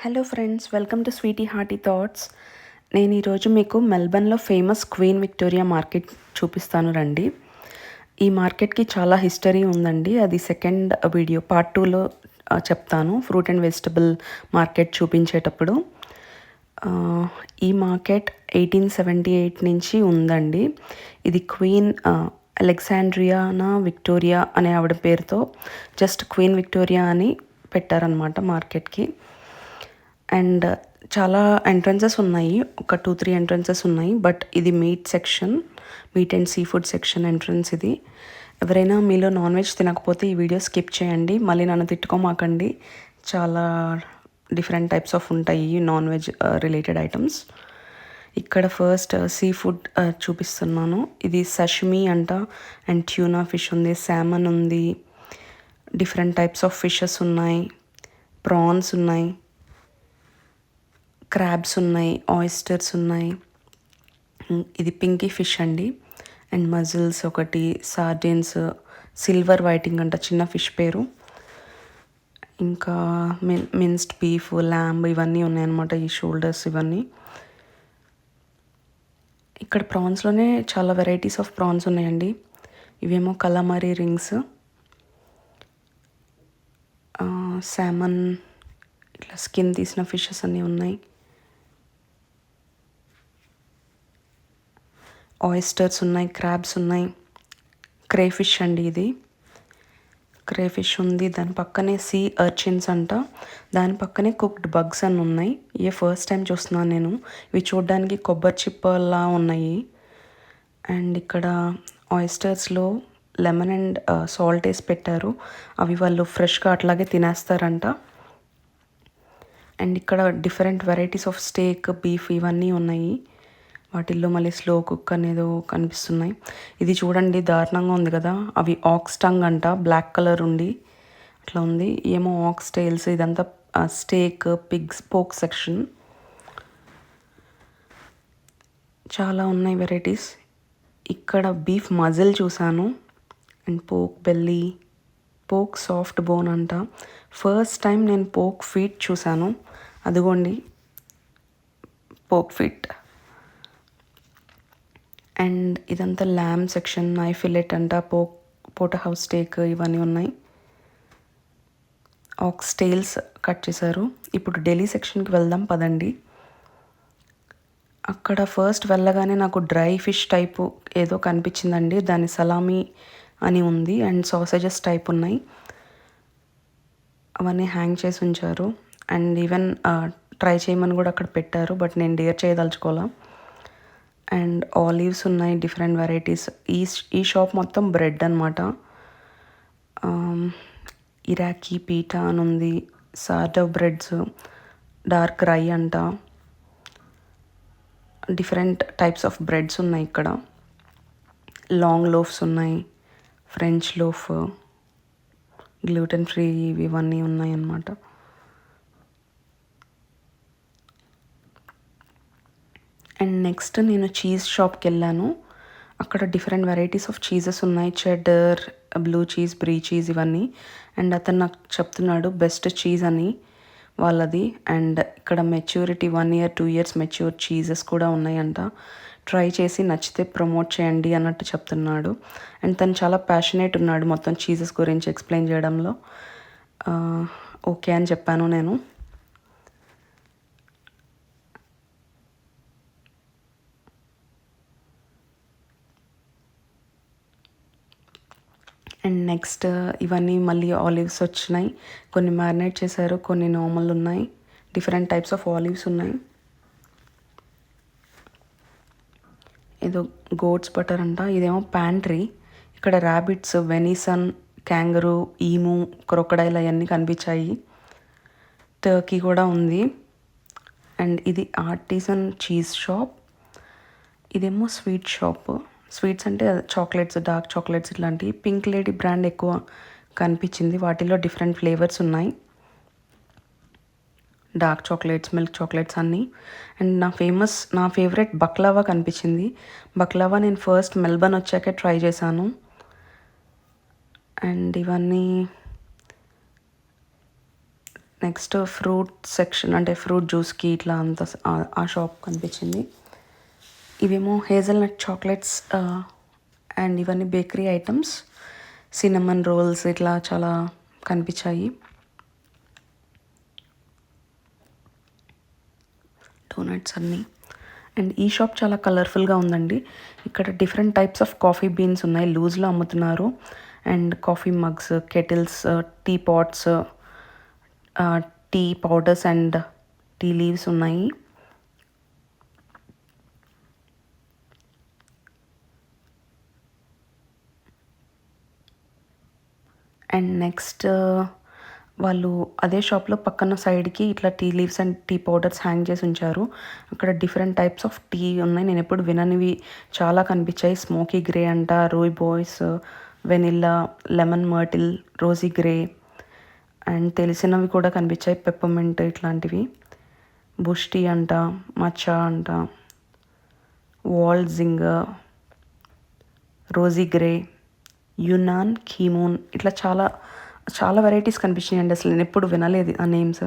Hello friends, welcome to sweety hearty thoughts. నేను ఈరోజు మీకు మెల్బర్న్లో ఫేమస్ క్వీన్ విక్టోరియా మార్కెట్ చూపిస్తాను రండి. ఈ మార్కెట్కి చాలా హిస్టరీ ఉందండి. అది సెకండ్ వీడియో పార్ట్ 2లో చెప్తాను. ఫ్రూట్ అండ్ వెజిటబుల్ మార్కెట్ చూపించేటప్పుడు. ఈ మార్కెట్ 1878 నుంచి ఉందండి. ఇది క్వీన్ అలెగ్జాండ్రియానా విక్టోరియా అనే ఆవిడ పేరుతో జస్ట్ క్వీన్ విక్టోరియా అని పెట్టారనమాట మార్కెట్కి. అండ్ చాలా ఎంట్రన్సెస్ ఉన్నాయి, ఒక 2-3 ఎంట్రన్సెస్ ఉన్నాయి. బట్ ఇది meet and sea food section entrance ఇది. ఎవరైనా మీలో నాన్ వెజ్ తినకపోతే ఈ వీడియో స్కిప్ చేయండి, మళ్ళీ నన్ను తిట్టుకోమాకండి. చాలా డిఫరెంట్ టైప్స్ ఆఫ్ ఉంటాయి నాన్ వెజ్ రిలేటెడ్ ఐటమ్స్. ఇక్కడ ఫస్ట్ సీ ఫుడ్ చూపిస్తున్నాను. ఇది సషిమి అంట, అండ్ ట్యూనా ఫిష్ ఉంది, శామన్ ఉంది, డిఫరెంట్ టైప్స్ ఆఫ్ ఫిషెస్ ఉన్నాయి, ప్రాన్స్ ఉన్నాయి, క్రాబ్స్ ఉన్నాయి, ఆయిస్టర్స్ ఉన్నాయి. ఇది పింకీ ఫిష్ అండి. అండ్ మజిల్స్ ఒకటి, సార్డిన్స్, సిల్వర్ వైటింగ్ అంట చిన్న ఫిష్ పేరు. ఇంకా మిన్స్డ్ బీఫ్, ల్యాంబ్ ఇవన్నీ ఉన్నాయన్నమాట. ఈ షోల్డర్స్ ఇవన్నీ. ఇక్కడ ప్రాన్స్లోనే చాలా వెరైటీస్ ఆఫ్ ప్రాన్స్ ఉన్నాయండి. ఇవేమో కలమరీ రింగ్స్, శామన్, ఇట్లా స్కిన్ తీసిన ఫిషెస్ అన్నీ ఉన్నాయి. ఆయిస్టర్స్ ఉన్నాయి, క్రాబ్స్ ఉన్నాయి, క్రేఫిష్ అండి ఇది. క్రేఫిష్ ఉంది, దాని పక్కనే సీ అర్చిన్స్ అంట, దాని పక్కనే కుక్డ్ బగ్స్ అని ఉన్నాయి. ఇవి ఫస్ట్ టైం చూస్తున్నాను నేను. ఇవి చూడడానికి కొబ్బరి చిప్పలా ఉన్నాయి. అండ్ ఇక్కడ ఆయిస్టర్స్లో లెమన్ అండ్ సాల్ట్ వేసి పెట్టారు. అవి వాళ్ళు ఫ్రెష్గా అట్లాగే తినేస్తారంట. అండ్ ఇక్కడ different varieties of stake, beef ఇవన్నీ ఉన్నాయి. వాటిల్లో మళ్ళీ స్లో కుక్ అనేదో కనిపిస్తున్నాయి. ఇది చూడండి, దారుణంగా ఉంది కదా. అవి ఆక్స్ టంగ్ అంట, బ్లాక్ కలర్ ఉండి అట్లా ఉంది. ఏమో ఆక్స్ టైల్స్. ఇదంతా స్టేక్, పిగ్స్, పోక్ సెక్షన్. చాలా ఉన్నాయి వెరైటీస్. ఇక్కడ బీఫ్ మజిల్ చూసాను, and poke belly, poke soft bone అంట. ఫస్ట్ టైం నేను పోక్ ఫీట్ చూసాను. అదిగోండి పోక్ ఫీట్. అండ్ ఇదంతా ల్యామ్ సెక్షన్, ఐ ఫిలెట్ అంట, పోర్టర్ హౌస్ స్టేక్ ఇవన్నీ ఉన్నాయి. ఆక్స్ టైల్స్ కట్ చేశారు. ఇప్పుడు డెలీ సెక్షన్కి వెళ్దాం పదండి. అక్కడ ఫస్ట్ వెళ్ళగానే నాకు డ్రై ఫిష్ టైపు ఏదో కనిపించిందండి. దాని సలామీ అని ఉంది, అండ్ సాసేజెస్ టైప్ ఉన్నాయి. అవన్నీ హ్యాంగ్ చేసి ఉంచారు. అండ్ ఈవెన్ ట్రై చేయమని కూడా అక్కడ పెట్టారు, బట్ నేను డేర్ చేయదలుచుకోవాలా. అండ్ ఆలివ్స్ ఉన్నాయి, డిఫరెంట్ వెరైటీస్. ఈ షాప్ మొత్తం బ్రెడ్ అనమాట. ఇరాకీ పీటా అని ఉంది, సార్డవ్ బ్రెడ్స్, డార్క్ రై అంట, డిఫరెంట్ టైప్స్ ఆఫ్ బ్రెడ్స్ ఉన్నాయి ఇక్కడ. లాంగ్ లోఫ్స్ ఉన్నాయి, ఫ్రెంచ్ లోఫ్, గ్లూటెన్ ఫ్రీ ఇవన్నీ ఉన్నాయి అన్నమాట. అండ్ నెక్స్ట్ నేను చీజ్ షాప్కి వెళ్ళాను. అక్కడ డిఫరెంట్ వెరైటీస్ ఆఫ్ చీజెస్ ఉన్నాయి, చెడర్, బ్లూ చీజ్, బ్రీ చీజ్ ఇవన్నీ. అండ్ అతను నాకు చెప్తున్నాడు బెస్ట్ చీజ్ అని వాళ్ళది. అండ్ ఇక్కడ maturity 1 year 2 years mature cheeses కూడా ఉన్నాయంట. ట్రై చేసి నచ్చితే ప్రమోట్ చేయండి అన్నట్టు చెప్తున్నాడు. అండ్ తను చాలా ప్యాషనేట్ ఉన్నాడు మొత్తం చీజెస్ గురించి ఎక్స్ప్లెయిన్ చేయడంలో. ఓకే అని చెప్పాను నేను. అండ్ నెక్స్ట్ ఇవన్నీ మళ్ళీ ఆలివ్స్ వచ్చినాయి. కొన్ని మ్యారినేట్ చేశారు, కొన్ని నార్మల్ ఉన్నాయి. డిఫరెంట్ టైప్స్ ఆఫ్ ఆలివ్స్ ఉన్నాయి. ఏదో గోట్స్ బటర్ అంట. ఇదేమో ప్యాంట్రీ. ఇక్కడ rabbits, venison, kangaroo, emu, crocodile అవన్నీ కనిపించాయి. టర్కీ కూడా ఉంది. అండ్ ఇది ఆర్టిసన్ చీజ్ షాప్. ఇదేమో స్వీట్ షాప్. స్వీట్స్ అంటే చాక్లెట్స్, డార్క్ చాక్లెట్స్ ఇట్లాంటివి. పింక్ లేడీ బ్రాండ్ ఎక్కువ కనిపించింది. వాటిలో డిఫరెంట్ ఫ్లేవర్స్ ఉన్నాయి, డార్క్ చాక్లెట్స్, మిల్క్ చాక్లెట్స్ అన్నీ. అండ్ నా ఫేవరెట్ బక్లావా కనిపించింది. బక్లావా నేను ఫస్ట్ మెల్బర్న్ వచ్చాకే ట్రై చేశాను. అండ్ ఇవన్నీ నెక్స్ట్ ఫ్రూట్ సెక్షన్ అంటే ఫ్రూట్ జ్యూస్కి ఇట్లా అంత ఆ షాప్ కనిపించింది. ఇవేమో హేజల్నట్ చాక్లెట్స్ అండ్ ఇవన్నీ బేకరీ ఐటమ్స్, సినమన్ రోల్స్ ఇట్లా చాలా కనిపించాయి. డోనట్స్ అన్నీ. అండ్ ఈ షాప్ చాలా కలర్ఫుల్గా ఉందండి. ఇక్కడ different types of coffee beans ఉన్నాయి, లూజ్లో అమ్ముతున్నారు. And coffee mugs, kettles, tea pots, tea powders and tea leaves ఉన్నాయి. అండ్ నెక్స్ట్ వాళ్ళు అదే షాప్లో పక్కన సైడ్కి ఇట్లా tea leaves and tea powders hang చేసి ఉంచారు. అక్కడ డిఫరెంట్ టైప్స్ ఆఫ్ టీ ఉన్నాయి, నేను ఎప్పుడు విననివి చాలా కనిపించాయి. స్మోకీ గ్రే అంట, రోయ్ బాయ్స్, vanilla, lemon myrtle, rosy grey and తెలిసినవి కూడా కనిపించాయి, పెప్పర్మెంట్ ఇట్లాంటివి. బుష్ టీ అంట, మచ్చా అంట, వాల్జింగ్, రోజీ గ్రే, యునాన్, కీమోన్ ఇట్లా చాలా చాలా వెరైటీస్ కనిపించినాయండి. అసలు నేను ఎప్పుడు వినలేదు ఆ నేమ్స్.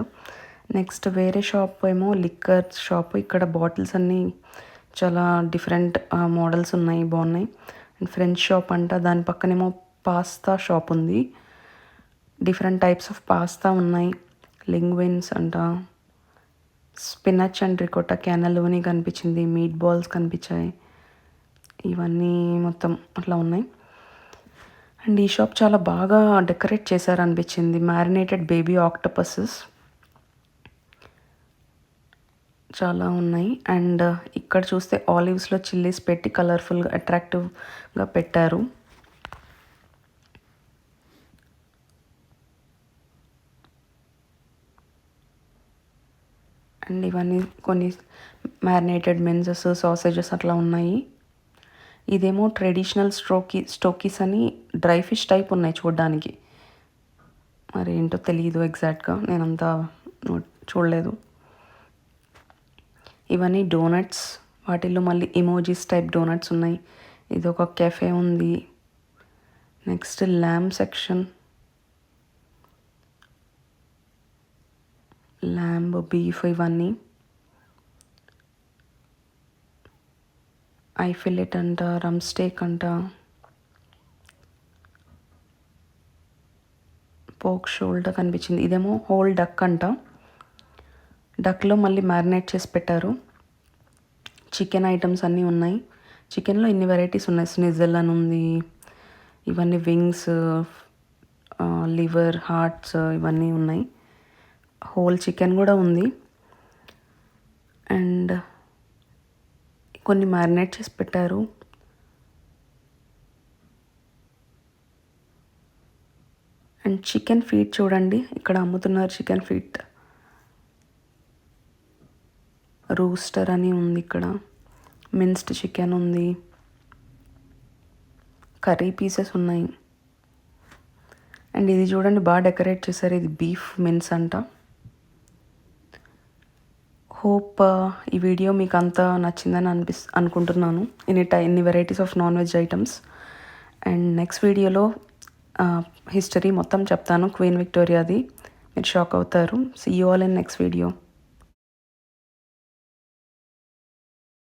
నెక్స్ట్ వేరే షాప్ ఏమో లిక్కర్ షాప్. ఇక్కడ బాటిల్స్ అన్నీ చాలా డిఫరెంట్ మోడల్స్ ఉన్నాయి, బాగున్నాయి. అండ్ ఫ్రెంచ్ షాప్ అంట, దాని పక్కనేమో పాస్తా షాప్ ఉంది. డిఫరెంట్ టైప్స్ ఆఫ్ పాస్తా ఉన్నాయి. లింగ్విన్స్ అంట, స్పినచ్ అండ్ రికోటా క్యానలోని కనిపించింది, మీట్ బాల్స్ కనిపించాయి. ఇవన్నీ మొత్తం అట్లా ఉన్నాయి. అండ్ ఈ షాప్ చాలా బాగా డెకరేట్ చేశారు అనిపించింది. మ్యారినేటెడ్ బేబీ ఆక్టోపసెస్ చాలా ఉన్నాయి. అండ్ ఇక్కడ చూస్తే ఆలివ్స్లో చిల్లీస్ పెట్టి కలర్ఫుల్గా అట్రాక్టివ్గా పెట్టారు. అండ్ ఇవన్నీ కొన్ని మ్యారినేటెడ్ మెన్సెస్, సాసేజెస్ అట్లా ఉన్నాయి. ఇదేమో ట్రెడిషనల్ స్టోకీస్ అని డ్రై ఫిష్ టైప్ ఉన్నాయి చూడడానికి. మరి ఏంటో తెలియదు ఎగ్జాక్ట్గా, నేనంతా చూడలేదు. ఇవన్నీ డోనట్స్, వాటిల్లో మళ్ళీ ఇమోజీస్ టైప్ డోనట్స్ ఉన్నాయి. ఇది ఒక కెఫే ఉంది. Next lamb section, lamb, beef ఇవన్నీ. ఐ ఫిల్లెట్ అంట, రమ్ స్టేక్ అంట, పోక్ షోల్డర్ కనిపించింది. ఇదేమో హోల్ డక్ అంట, డక్లో మళ్ళీ మ్యారినేట్ చేసి పెట్టారు. చికెన్ ఐటమ్స్ అన్నీ ఉన్నాయి. చికెన్లో ఇన్ని వెరైటీస్ ఉన్నాయి. స్నిజల్ అని ఉంది, ఇవన్నీ వింగ్స్, లివర్, హార్ట్స్ ఇవన్నీ ఉన్నాయి. హోల్ చికెన్ కూడా ఉంది. అండ్ కొన్ని మ్యారినేట్ చేసి పెట్టారు. అండ్ చికెన్ ఫీట్ చూడండి, ఇక్కడ అమ్ముతున్నారు చికెన్ ఫీట్. రూస్టర్ అని ఉంది ఇక్కడ. మిన్స్డ్ చికెన్ ఉంది, కర్రీ పీసెస్ ఉన్నాయి. అండ్ ఇది చూడండి బాగా డెకరేట్ చేశారు, ఇది బీఫ్ మిన్స్ అంట. హోప్ ఈ వీడియో మీకు అంతా నచ్చిందని అనుకుంటున్నాను. ఇన్ని varieties of non veg items. And నెక్స్ట్ వీడియోలో హిస్టరీ మొత్తం చెప్తాను క్వీన్ విక్టోరియాది, మీరు షాక్ అవుతారు. See you all in next video.